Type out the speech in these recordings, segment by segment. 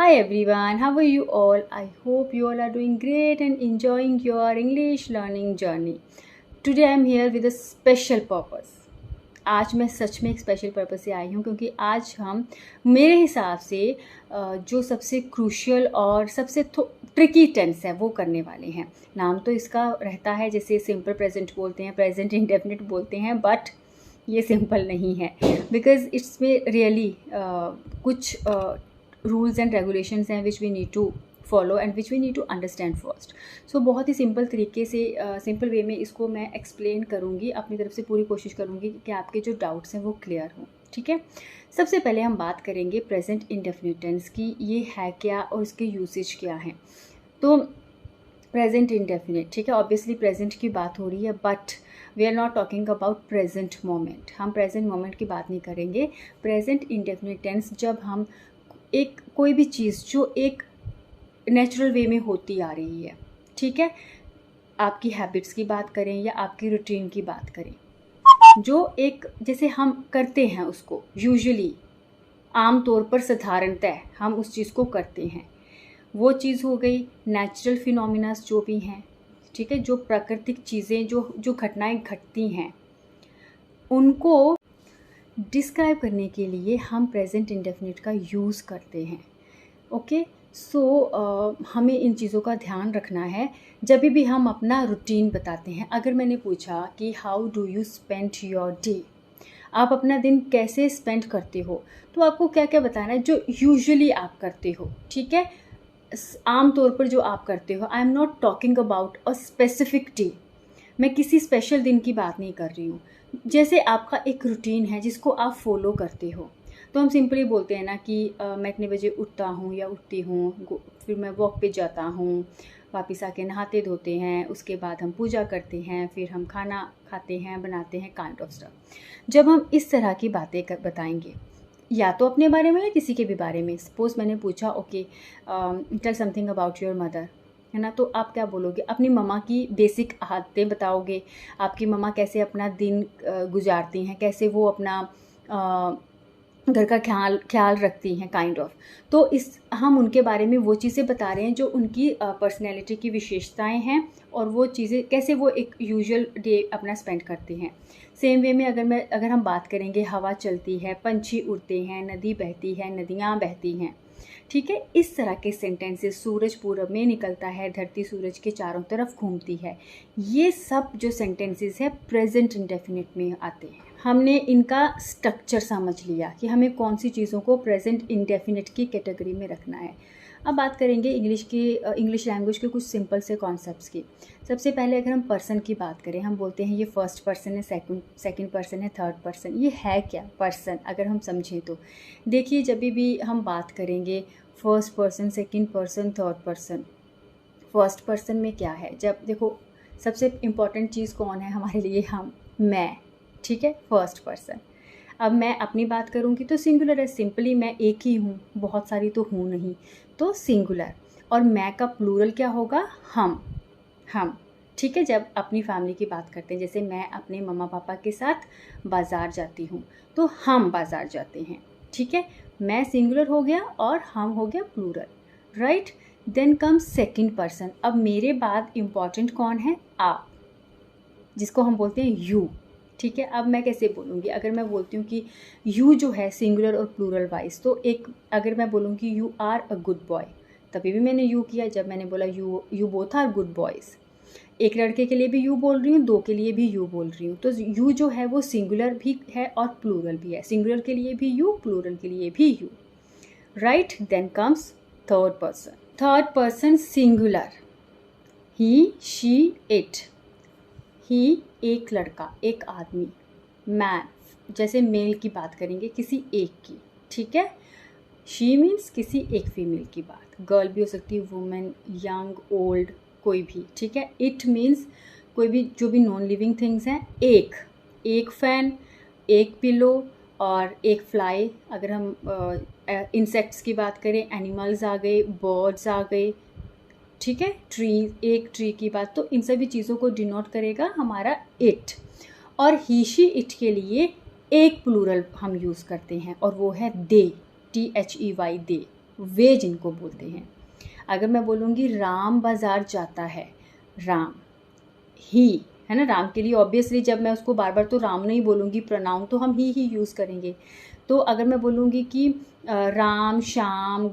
Hi everyone, how are you all? I hope you all are doing great and enjoying your English learning journey. Today I am here with a special purpose. आज मैं सच में एक special purpose से आई हूँ क्योंकि आज हम मेरे हिसाब से जो सबसे क्रूशियल और सबसे ट्रिकी टेंस है वो करने वाले हैं. नाम तो इसका रहता है जैसे सिंपल प्रेजेंट बोलते हैं, प्रेजेंट इंडेफिनिट बोलते हैं, बट ये सिंपल नहीं है बिकॉज इट्स में रियली कुछ रूल्स एंड रेगुलेशंस हैं which we need to follow and which we need to understand first. So बहुत ही सिंपल तरीके से सिंपल वे में इसको मैं एक्सप्लेन करूँगी. अपनी तरफ से पूरी कोशिश करूँगी कि आपके जो डाउट्स हैं वो क्लियर हों. ठीक है, सबसे पहले हम बात करेंगे प्रेजेंट इंडेफिनिट टेंस की. ये है क्या और इसके यूसेज क्या हैं. तो प्रेजेंट इंडेफिनिट, ठीक है, ऑब्वियसली प्रेजेंट की बात हो रही है, but we are not talking about present moment. हम प्रेजेंट मोमेंट की बात नहीं करेंगे. प्रेजेंट इंडेफिनिट टेंस जब हम एक कोई भी चीज़ जो एक नेचुरल वे में होती आ रही है, ठीक है, आपकी हैबिट्स की बात करें या आपकी रूटीन की बात करें, जो एक जैसे हम करते हैं उसको यूजुअली आम तौर पर साधारणतः हम उस चीज़ को करते हैं, वो चीज़ हो गई. नेचुरल फिनोमिनास जो भी हैं, ठीक है, जो प्राकृतिक चीज़ें जो घटनाएं घटती हैं उनको डिस्क्राइब करने के लिए हम प्रेजेंट इंडेफिनिट का यूज़ करते हैं. ओके, सो हमें इन चीज़ों का ध्यान रखना है जब भी हम अपना रूटीन बताते हैं. अगर मैंने पूछा कि how do you spend your day, आप अपना दिन कैसे स्पेंड करते हो, तो आपको क्या क्या बताना है जो यूजुअली आप करते हो. ठीक है, आम तौर पर जो आप करते हो. आई am not talking about a specific day. मैं किसी स्पेशल दिन की बात नहीं कर रही हूँ. जैसे आपका एक रूटीन है जिसको आप फॉलो करते हो, तो हम सिंपली बोलते हैं ना कि मैं इतने बजे उठता हूँ या उठती हूँ, फिर मैं वॉक पे जाता हूँ, वापस आके नहाते धोते हैं, उसके बाद हम पूजा करते हैं, फिर हम खाना खाते हैं, बनाते हैं, काइंड ऑफ स्टफ. जब हम इस तरह की बातें बताएंगे या तो अपने बारे में या किसी के भी बारे में, सपोज मैंने पूछा okay tell something about your mother, है ना, तो आप क्या बोलोगे? अपनी मम्मा की बेसिक आदतें बताओगे. आपकी मम्मा कैसे अपना दिन गुजारती हैं, कैसे वो अपना घर का ख्याल रखती हैं, काइंड ऑफ. तो इस हम उनके बारे में वो चीज़ें बता रहे हैं जो उनकी पर्सनैलिटी की विशेषताएं हैं और वो चीज़ें कैसे वो एक यूजुअल डे अपना स्पेंड करते हैं. सेम वे में अगर हम बात करेंगे, हवा चलती है, पंछी उड़ते हैं, नदी बहती है, नदियाँ बहती हैं, ठीक है, इस तरह के सेंटेंसेस. सूरज पूरब में निकलता है, धरती सूरज के चारों तरफ घूमती है. ये सब जो सेंटेंसेस है प्रेजेंट इंडेफिनिट में आते हैं. हमने इनका स्ट्रक्चर समझ लिया कि हमें कौन सी चीज़ों को प्रेजेंट इंडेफिनिट की कैटेगरी में रखना है. अब बात करेंगे इंग्लिश लैंग्वेज के कुछ सिंपल से कॉन्सेप्ट्स की. सबसे पहले अगर हम पर्सन की बात करें, हम बोलते हैं ये फर्स्ट पर्सन है, सेकंड पर्सन है, थर्ड पर्सन. ये है क्या पर्सन? अगर हम समझें तो देखिए, जब भी हम बात करेंगे first person, second person, third person, first person में क्या है? जब देखो सबसे इम्पॉर्टेंट चीज़ कौन है हमारे लिए? मैं, ठीक है, फर्स्ट पर्सन. अब मैं अपनी बात करूँगी तो सिंगुलर है. सिंपली मैं एक ही हूँ, बहुत सारी तो हूँ नहीं, तो सिंगुलर. और मैं का प्लूरल क्या होगा? हम. ठीक है, जब अपनी फैमिली की बात करते हैं, जैसे मैं अपने मम्मा पापा के साथ बाज़ार जाती हूँ, तो हम बाज़ार जाते हैं. ठीक है, मैं सिंगुलर हो गया और हम हो गया plural, right. Then comes second person. अब मेरे बाद इम्पॉर्टेंट कौन है? आप, जिसको हम बोलते हैं यू. ठीक है, अब मैं कैसे बोलूँगी? अगर मैं बोलती हूँ कि यू जो है सिंगुलर और प्लूरल वाइज, तो एक अगर मैं बोलूँगी you are a good boy, तभी भी मैंने यू किया. जब मैंने बोला you both are good boys, एक लड़के के लिए भी यू बोल रही हूँ, दो के लिए भी यू बोल रही हूँ. तो यू जो है वो सिंगुलर भी है और प्लूरल भी है. सिंगुलर के लिए भी यू, प्लूरल के लिए भी you, right. Then comes third person. Third person singular, he, she, it. He एक लड़का, एक आदमी. मैन, जैसे मेल की बात करेंगे किसी एक की, ठीक है. शी मीन्स किसी एक फीमेल की बात. गर्ल भी हो सकती है, वुमेन, यंग, ओल्ड, कोई भी, ठीक है. इट मीन्स कोई भी जो भी नॉन लिविंग थिंग्स हैं. एक फैन, एक पिलो और एक फ्लाई. अगर हम इंसेक्ट्स की बात करें, एनिमल्स आ गए, बर्ड्स आ गए, ठीक है. एक ट्री की बात, तो इन सभी चीज़ों को डिनोट करेगा हमारा इट. और ही, शी, इट के लिए एक प्लूरल हम यूज़ करते हैं और वो है दे, THEY, दे. वे जिनको बोलते हैं। अगर मैं बोलूँगी राम बाज़ार जाता है, राम, ही, है ना, राम के लिए ऑब्वियसली जब मैं उसको बार बार तो राम नहीं बोलूँगी, प्रोनाउन तो हम ही यूज़ करेंगे। तो अगर मैं बोलूँगी कि राम, श्याम,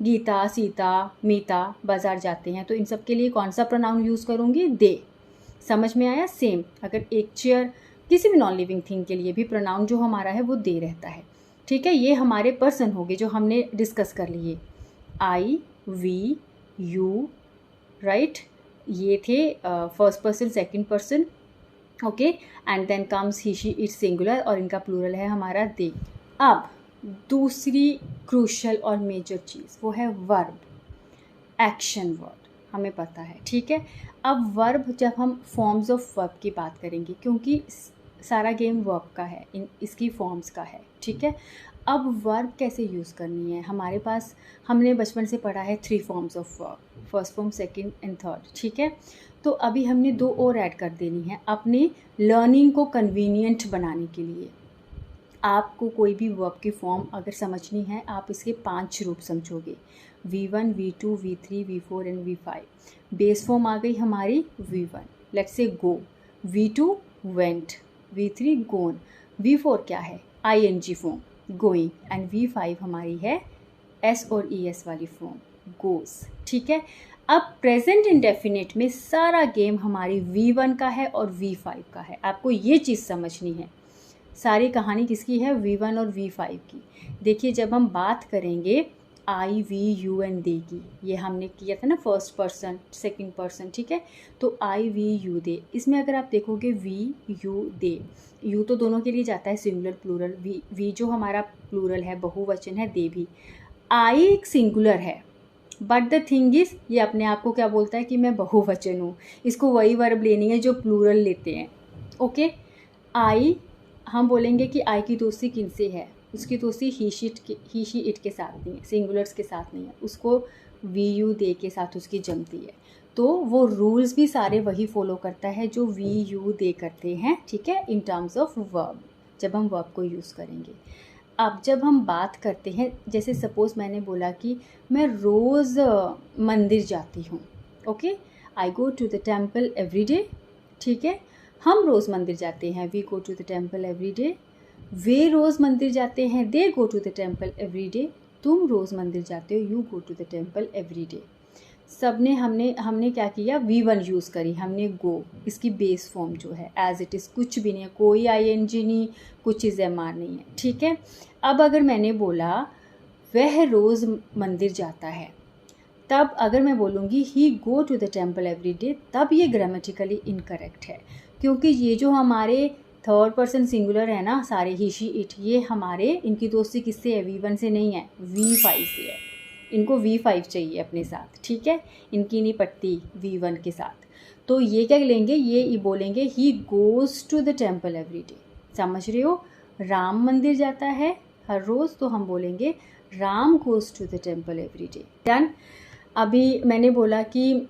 गीता, सीता, मीता बाज़ार जाते हैं, तो इन सब के लिए कौन सा प्रोनाउन यूज़ करूँगी? दे। समझ में आया? सेम अगर एक चेयर, किसी भी नॉन लिविंग थिंग के लिए भी प्रोनाउन जो हमारा है वो दे रहता है। ठीक है, ये हमारे पर्सन हो गए जो हमने डिस्कस कर लिए, आई, वी, यू, राइट। ये थे first person, second person, okay. And then comes he, she, it singular, और इनका प्लूरल है हमारा दे। अब दूसरी क्रूशल और मेजर चीज़ वो है वर्ब, एक्शन वर्ड, हमें पता है, ठीक है। अब वर्ब, जब हम फॉर्म्स ऑफ वर्ब की बात करेंगे, क्योंकि सारा गेम वर्ब का है, इसकी फॉर्म्स का है, ठीक है। अब वर्ब कैसे यूज़ करनी है, हमारे पास, हमने बचपन से पढ़ा है 3 forms of verb, first form, second and third, ठीक है। तो अभी हमने 2 और ऐड कर देनी है अपने लर्निंग को कन्वीनियंट बनाने के लिए। आपको कोई भी वर्ब की फॉर्म अगर समझनी है, आप इसके 5 रूप समझोगे, V1, V2, V3, V4 and V5। Base form आ गई हमारी V1, let's say go, V2 went, V3 gone, V4 क्या है, ING form, going, and V5 हमारी है S और ES वाली फॉर्म, गोस, ठीक है। अब प्रेजेंट इंडेफिनिट में सारा गेम हमारी V1 का है और V5 का है, आपको ये चीज़ समझनी है। सारी कहानी किसकी है? V1 और V5 की। देखिए, जब हम बात करेंगे आई, वी, यू एंड दे की, ये हमने किया था ना फर्स्ट पर्सन, सेकंड पर्सन, ठीक है। तो आई, वी, यू, दे, इसमें अगर आप देखोगे वी, यू, दे, यू तो दोनों के लिए जाता है, सिंगुलर प्लूरल, वी जो हमारा प्लूरल है, बहुवचन है, दे भी। आई एक सिंगुलर है, बट द थिंग इज, ये अपने आप को क्या बोलता है कि मैं बहुवचन हूँ, इसको वही वर्ब लेनी है जो प्लूरल लेते हैं, ओके। आई, हम बोलेंगे कि आई की दोस्ती किनसे है, उसकी दोस्ती ही शी इट के साथ नहीं है, सिंगुलर्स के साथ नहीं है, उसको वी, यू, दे के साथ उसकी जमती है। तो वो रूल्स भी सारे वही फॉलो करता है जो वी, यू, दे करते हैं, ठीक है, इन टर्म्स ऑफ वर्ब, जब हम वर्ब को यूज़ करेंगे। अब जब हम बात करते हैं, जैसे सपोज़ मैंने बोला कि मैं रोज़ मंदिर जाती हूँ, okay, I go to the temple every day, ठीक है। हम रोज़ मंदिर जाते हैं, we go to the temple every day. वे रोज़ मंदिर जाते हैं, they go to the temple every day. तुम रोज़ मंदिर जाते हो, you go to the temple every day. सब ने हमने क्या किया, V1 यूज़ करी हमने, गो, इसकी बेस फॉर्म जो है एज इट इज़, कुछ भी नहीं है, कोई ING नहीं, कुछ चीज़ MR नहीं है, ठीक है। अब अगर मैंने बोला वह रोज़ मंदिर जाता है, तब अगर मैं बोलूँगी he go to the temple every day, तब ये ग्रामेटिकली इनकरेक्ट है, क्योंकि ये जो हमारे थर्ड पर्सन सिंगुलर है ना, सारे ही, शी, इट, ये हमारे, इनकी दोस्ती किससे है? V1 से नहीं है, V5 से है। इनको V5 चाहिए अपने साथ, ठीक है, इनकी नहीं पटती V1 के साथ। तो ये क्या लेंगे, ये बोलेंगे he goes to the temple every day. समझ रहे हो, राम मंदिर जाता है हर रोज़, तो हम बोलेंगे Ram goes to the temple every day. Done. अभी मैंने बोला कि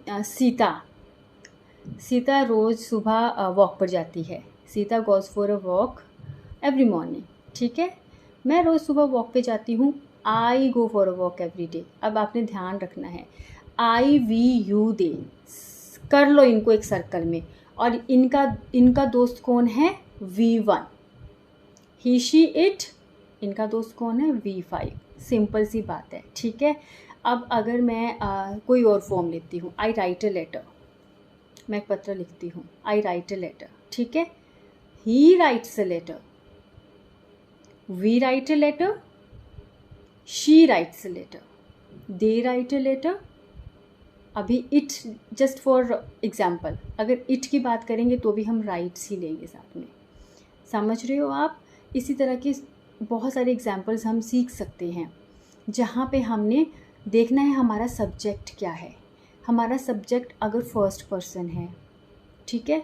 सीता रोज़ सुबह वॉक पर जाती है, Sita goes for a walk every morning, ठीक है। मैं रोज़ सुबह वॉक पे जाती हूँ, I go for a walk every day. अब आपने ध्यान रखना है, आई, वी, यू, दे, कर लो इनको एक सर्कल में, और इनका दोस्त कौन है? V1। ही, शी, इट, इनका दोस्त कौन है? V5। सिंपल सी बात है, ठीक है। अब अगर मैं कोई और फॉर्म लेती हूँ, आई राइट अ लेटर, मैं एक पत्र लिखती हूँ, आई राइट अ लेटर, ठीक है। He writes a letter, we write a letter, she writes a letter, they write a letter. अभी इट, जस्ट फॉर एग्जाम्पल, अगर इट की बात करेंगे तो भी हम राइट्स ही लेंगे साथ में, समझ रहे हो आप। इसी तरह के बहुत सारे एग्जाम्पल्स हम सीख सकते हैं, जहाँ पे हमने देखना है हमारा सब्जेक्ट क्या है। हमारा सब्जेक्ट अगर फर्स्ट पर्सन है, ठीक है,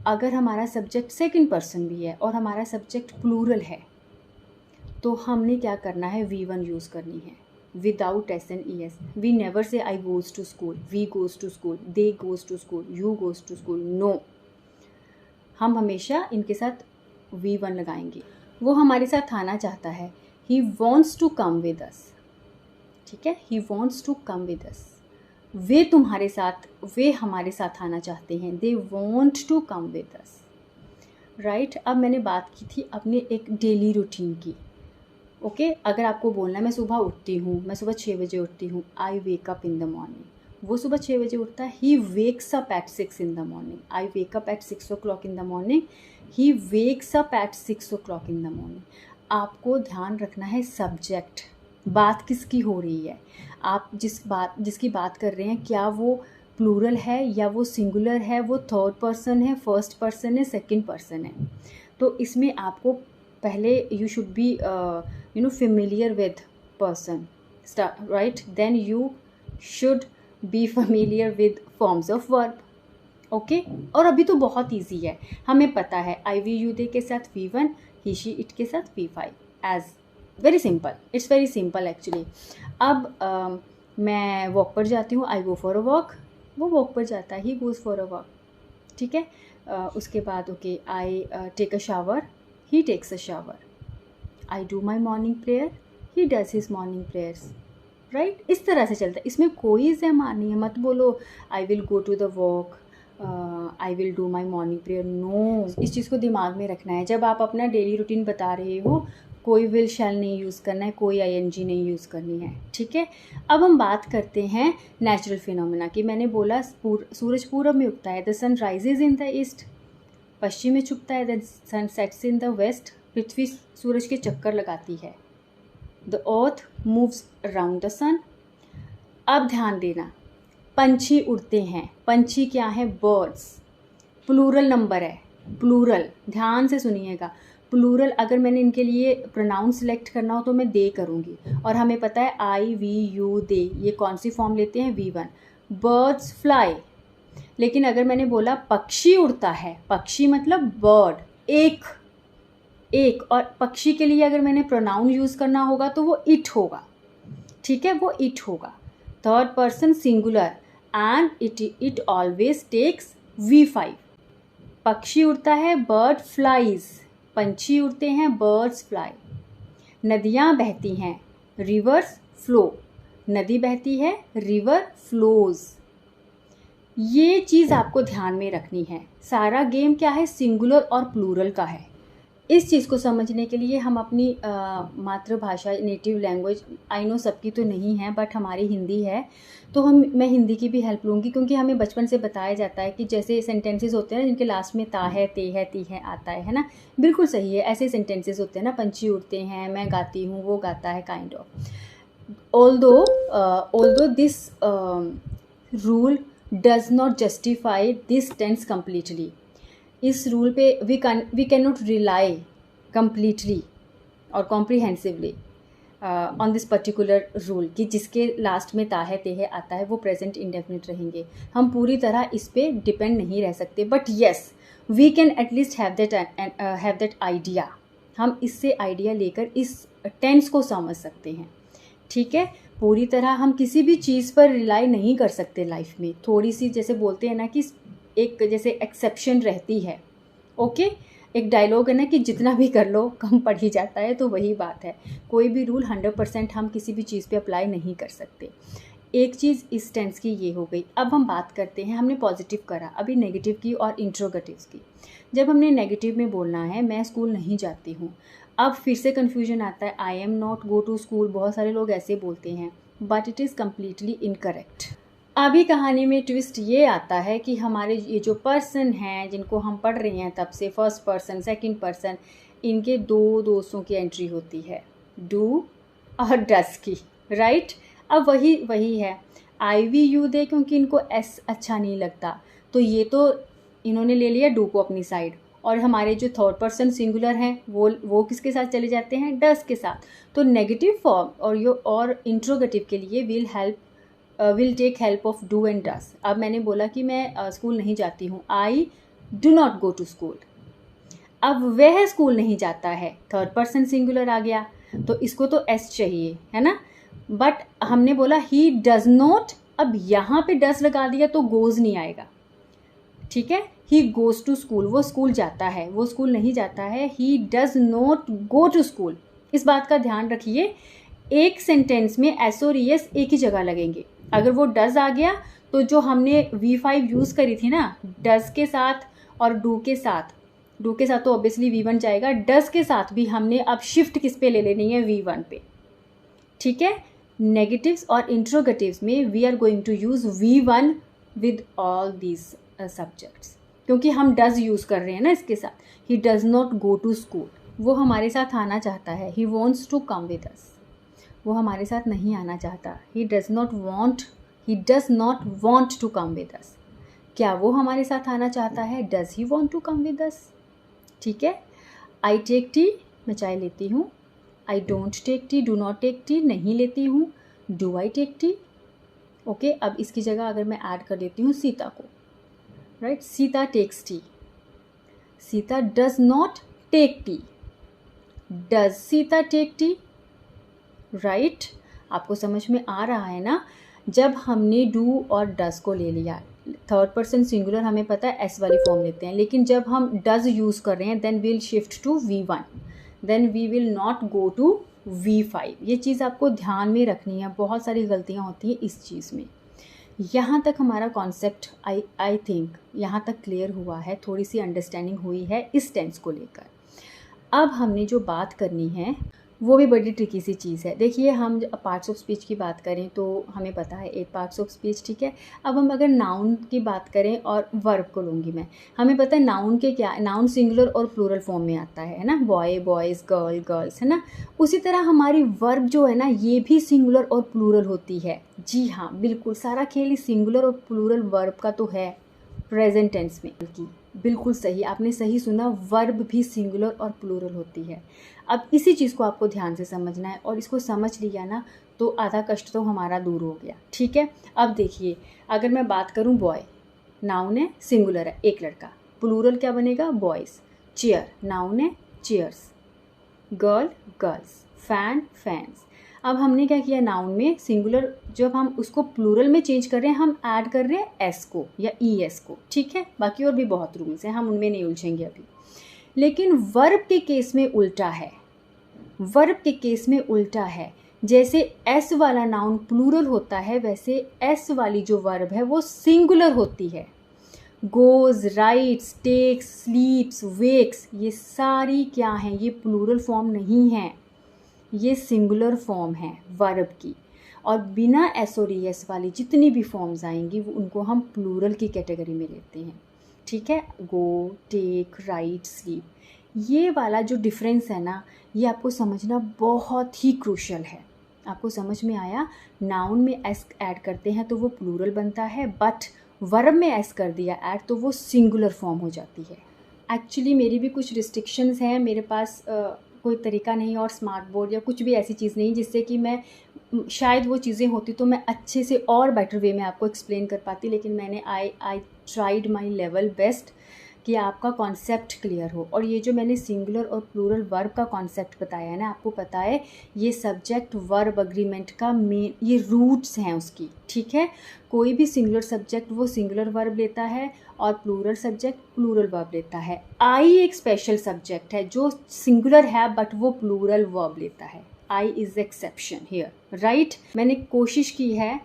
अगर हमारा सब्जेक्ट सेकंड पर्सन भी है और हमारा सब्जेक्ट प्लूरल है, तो हमने क्या करना है, V1 यूज़ करनी है without S and ES। We never say I goes to school, we goes to school, they goes to school, you goes to school, no. हम हमेशा इनके साथ V1 लगाएंगे। वो हमारे साथ आना चाहता है, he wants to come with us, ठीक है, he wants to come with us, वे हमारे साथ आना चाहते हैं, they want to come with us, right. अब मैंने बात की थी अपने एक डेली रूटीन की, ओके। अगर आपको बोलना है मैं सुबह उठती हूँ, मैं सुबह 6 बजे उठती हूँ, I wake up in the morning, वो सुबह 6 बजे उठता है, he wakes up at 6 in the morning, I wake up at 6 o'clock in the morning, he wakes up at 6 o'clock in the morning. आपको ध्यान रखना है सब्जेक्ट, बात किसकी हो रही है, आप जिसकी बात कर रहे हैं, क्या वो प्लूरल है या वो सिंगुलर है, वो थर्ड पर्सन है, फर्स्ट पर्सन है, सेकंड पर्सन है। तो इसमें आपको पहले you should be familiar with person, right, then you should be familiar with forms of verb, okay. और अभी तो बहुत इजी है, हमें पता है आई वी यू दे के साथ V1, ही शी इट के साथ V5, as very simple, it's very simple actually. अब मैं वॉक पर जाती हूँ, I go for a walk, वो वॉक पर जाता है, he goes for a walk, ठीक है। उसके बाद okay, I take a shower, he takes a shower, I do my morning prayer, he does his morning prayers, right. इस तरह से चलता है, इसमें कोई ज़माना नहीं है। मत बोलो I will go to the walk, I will do my morning prayer, no. इस चीज़ को दिमाग में रखना है, जब आप अपना डेली रूटीन बता रहे हो, कोई विल शैल नहीं यूज़ करना है, कोई ING नहीं यूज़ करनी है, ठीक है। अब हम बात करते हैं नेचुरल फिनोमेना की। मैंने बोला सूरज पूरब में उगता है, the sun rises in the east, पश्चिम में छुपता है, the sun sets in the west, पृथ्वी सूरज के चक्कर लगाती है, the earth moves around the sun. अब ध्यान देना, पंछी उड़ते हैं, पंछी क्या है, बर्ड्स, प्लूरल नंबर है, प्लूरल, ध्यान से सुनिएगा, प्लूरल। अगर मैंने इनके लिए प्रोनाउन सेलेक्ट करना हो तो मैं दे करूँगी, और हमें पता है आई वी यू दे, ये कौन सी फॉर्म लेते हैं, V1, बर्ड्स फ्लाई। लेकिन अगर मैंने बोला पक्षी उड़ता है, पक्षी मतलब बर्ड, एक, और पक्षी के लिए अगर मैंने प्रोनाउन यूज़ करना होगा तो वो इट होगा, ठीक है, वो इट होगा, third person singular, and it always takes V5। पक्षी उड़ता है, बर्ड फ्लाइज, पंछी उड़ते हैं, बर्ड्स फ्लाई। नदियाँ बहती हैं, रिवर्स फ्लो, नदी बहती है, रिवर फ्लोज। ये चीज़ आपको ध्यान में रखनी है। सारा गेम क्या है, सिंगुलर और प्लूरल का है। इस चीज़ को समझने के लिए हम अपनी मातृभाषा, नेटिव लैंग्वेज, आई नो सबकी तो नहीं है, बट हमारी हिंदी है, तो मैं हिंदी की भी हेल्प लूँगी, क्योंकि हमें बचपन से बताया जाता है कि जैसे सेंटेंसेस होते हैं ना जिनके लास्ट में ता है, ते है, ती है आता है ना, बिल्कुल सही है, ऐसे सेंटेंसेस होते हैं ना, पंछी उड़ते हैं, मैं गाती हूँ, वो गाता है, kind of. Although this rule does not justify this tense completely. इस रूल पे we can not rely completely और comprehensively on this particular rule कि जिसके लास्ट में ता है, ते है आता है, वो प्रेजेंट इंडेफिनिट रहेंगे। हम पूरी तरह इस पे डिपेंड नहीं रह सकते, but yes we can at least have that idea. हम इससे आइडिया लेकर इस टेंस को समझ सकते हैं, ठीक है। पूरी तरह हम किसी भी चीज़ पर रिलाई नहीं कर सकते लाइफ में, थोड़ी सी जैसे बोलते हैं ना कि एक जैसे एक्सेप्शन रहती है, ओके। एक डायलॉग है ना कि जितना भी कर लो कम पड़ ही जाता है, तो वही बात है, कोई भी रूल 100% हम किसी भी चीज़ पे अप्लाई नहीं कर सकते। एक चीज़ इस टेंस की ये हो गई। अब हम बात करते हैं, हमने पॉजिटिव करा, अभी नेगेटिव की और इंट्रोगेटिव्स की। जब हमने नेगेटिव में बोलना है, मैं स्कूल नहीं जाती हूँ, अब फिर से कन्फ्यूजन आता है, I am not go to school, बहुत सारे लोग ऐसे बोलते हैं, but it is completely incorrect. अभी कहानी में ट्विस्ट ये आता है कि हमारे ये जो पर्सन हैं जिनको हम पढ़ रहे हैं तब से, फर्स्ट पर्सन, सेकंड पर्सन, इनके दो दोस्तों की एंट्री होती है, डू और डस की, राइट। अब वही है, आई वी यू दे, क्योंकि इनको एस अच्छा नहीं लगता, तो ये तो इन्होंने ले लिया डू को अपनी साइड, और हमारे जो थर्ड पर्सन सिंगुलर हैं वो किसके साथ चले जाते हैं, डस के साथ। तो नेगेटिव फॉर्म और इंट्रोगेटिव के लिए will take help of do and does. अब मैंने बोला कि मैं स्कूल नहीं जाती हूँ, I do not go to school. अब वह स्कूल नहीं जाता है, थर्ड पर्सन सिंगुलर आ गया, तो इसको तो एस चाहिए, है ना। बट हमने बोला ही डज नॉट, अब यहाँ पे डस लगा दिया तो गोज नहीं आएगा, ठीक है। ही गोज टू स्कूल, वो स्कूल जाता है, वो स्कूल नहीं जाता है, he does not go to school. इस बात का ध्यान रखिए, एक सेंटेंस में एस और ई एस एक ही जगह लगेंगे। अगर वो डज आ गया तो जो हमने V5 यूज़ करी थी ना, डज के साथ और डू के साथ तो ऑब्वियसली V1 जाएगा, डज के साथ भी हमने अब शिफ्ट किस पे ले लेनी है, V1 पे। ठीक है, नेगेटिव्स और इंट्रोगेटिव्स में we are going to use V1 with all these subjects, क्योंकि हम डज यूज़ कर रहे हैं ना इसके साथ। He does not go to school, वो हमारे साथ आना चाहता है। He wants to come with us, वो हमारे साथ नहीं आना चाहता। He does not want to come with us, क्या वो हमारे साथ आना चाहता है, does he want to come with us. ठीक है, आई टेक टी, मैं चाय लेती हूँ। I don't take tea, do not take tea, नहीं लेती हूँ। Do I take tea. Okay, अब इसकी जगह अगर मैं ऐड कर देती हूँ सीता को, right, Sita takes tea. Sita does not take tea, does Sita take tea, right. आपको समझ में आ रहा है ना। जब हमने डू और डज को ले लिया, थर्ड पर्सन सिंगुलर हमें पता है एस वाली फॉर्म लेते हैं, लेकिन जब हम डज यूज़ कर रहे हैं then we'll shift to V1, then we will not go to V5। ये चीज़ आपको ध्यान में रखनी है, बहुत सारी गलतियाँ होती हैं इस चीज़ में। यहाँ तक हमारा कॉन्सेप्ट आई थिंक यहाँ तक क्लियर हुआ है, थोड़ी सी अंडरस्टैंडिंग हुई है इस टेंस को लेकर। अब हमने जो बात करनी है वो भी बड़ी ट्रिकी सी चीज़ है। देखिए, हम पार्ट्स ऑफ स्पीच की बात करें तो हमें पता है 8 पार्ट्स ऑफ स्पीच, ठीक है। अब हम अगर नाउन की बात करें और वर्ब को लूँगी मैं, हमें पता है नाउन के क्या, नाउन सिंगुलर और प्लूरल फॉर्म में आता है ना, बॉय बॉयज़, गर्ल गर्ल्स, है ना। उसी तरह हमारी वर्ब जो है ना, ये भी सिंगुलर और प्लूरल होती है। जी हाँ, बिल्कुल, सारा खेल इस सिंगुलर और प्लूरल वर्ब का तो है प्रेजेंट टेंस में। बिल्कुल सही, आपने सही सुना, वर्ब भी सिंगुलर और प्लूरल होती है। अब इसी चीज़ को आपको ध्यान से समझना है, और इसको समझ लिया ना तो आधा कष्ट तो हमारा दूर हो गया। ठीक है, अब देखिए, अगर मैं बात करूं बॉय, नाउन है, सिंगुलर है, एक लड़का, प्लूरल क्या बनेगा, बॉयज़। चेयर, नाउन है, chairs. Girl, girls. Fan, fans. अब हमने क्या किया, नाउन में सिंगुलर जब हम उसको प्लूरल में चेंज कर रहे हैं, हम ऐड कर रहे हैं एस को या ई एस को। ठीक है, बाकी और भी बहुत रूल्स हैं, हम उनमें नहीं उलझेंगे अभी। लेकिन वर्ब के केस में उल्टा है, वर्ब के केस में उल्टा है। जैसे एस वाला नाउन प्लूरल होता है, वैसे एस वाली जो वर्ब है वो सिंगुलर होती है। Goes, writes, takes, sleeps, wakes, ये सारी क्या हैं, ये प्लूरल फॉर्म नहीं है, ये सिंगुलर फॉर्म है वर्ब की। और बिना एस और ई एस वाली जितनी भी फॉर्म्स आएंगी वो उनको हम प्लूरल की कैटेगरी में लेते हैं। ठीक है, गो, टेक, राइट, स्लीप, ये वाला जो डिफरेंस है ना, ये आपको समझना बहुत ही क्रूशल है। आपको समझ में आया, नाउन में एस ऐड करते हैं तो वो प्लूरल बनता है, बट वर्ब में एस कर दिया ऐड तो वो सिंगुलर फॉर्म हो जाती है। एक्चुअली मेरी भी कुछ रिस्ट्रिक्शंस हैं, मेरे पास कोई तरीका नहीं और स्मार्ट बोर्ड या कुछ भी ऐसी चीज़ नहीं जिससे कि मैं, शायद वो चीज़ें होती तो मैं अच्छे से और बेटर वे में आपको एक्सप्लेन कर पाती, लेकिन मैंने I tried my level best कि आपका कॉन्सेप्ट क्लियर हो। और ये जो मैंने सिंगुलर और प्लूरल वर्ब का कॉन्सेप्ट बताया है ना, आपको पता है ये सब्जेक्ट वर्ब अग्रीमेंट का मेन, ये रूट्स हैं उसकी। ठीक है, कोई भी सिंगुलर सब्जेक्ट वो सिंगुलर वर्ब लेता है और प्लूरल सब्जेक्ट प्लूरल वर्ब लेता है। आई एक स्पेशल सब्जेक्ट है जो सिंगुलर है बट वो प्लूरल वर्ब लेता है। I is exception here, right. मैंने कोशिश की है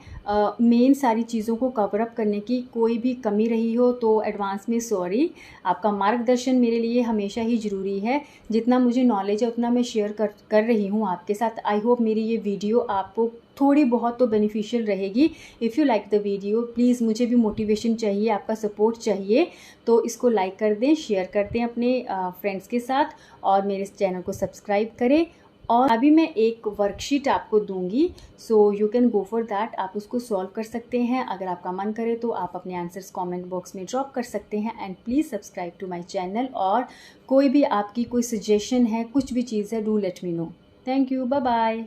मेन सारी चीज़ों को कवर अप करने की, कोई भी कमी रही हो तो एडवांस में सॉरी। आपका मार्गदर्शन मेरे लिए हमेशा ही ज़रूरी है, जितना मुझे नॉलेज है उतना मैं शेयर कर रही हूँ आपके साथ। आई होप मेरी ये वीडियो आपको थोड़ी बहुत तो बेनिफिशियल रहेगी। If you like the video please, मुझे भी मोटिवेशन चाहिए, आपका सपोर्ट चाहिए, तो इसको लाइक कर दें, शेयर कर दें अपने फ्रेंड्स के साथ, और मेरे चैनल को सब्सक्राइब करें। और अभी मैं एक वर्कशीट आपको दूंगी, so you can go for that. आप उसको सॉल्व कर सकते हैं, अगर आपका मन करे तो आप अपने आंसर्स कमेंट बॉक्स में ड्रॉप कर सकते हैं। And please subscribe to my channel, और कोई भी आपकी कोई सजेशन है, कुछ भी चीज़ है, do let me know. Thank you, bye bye.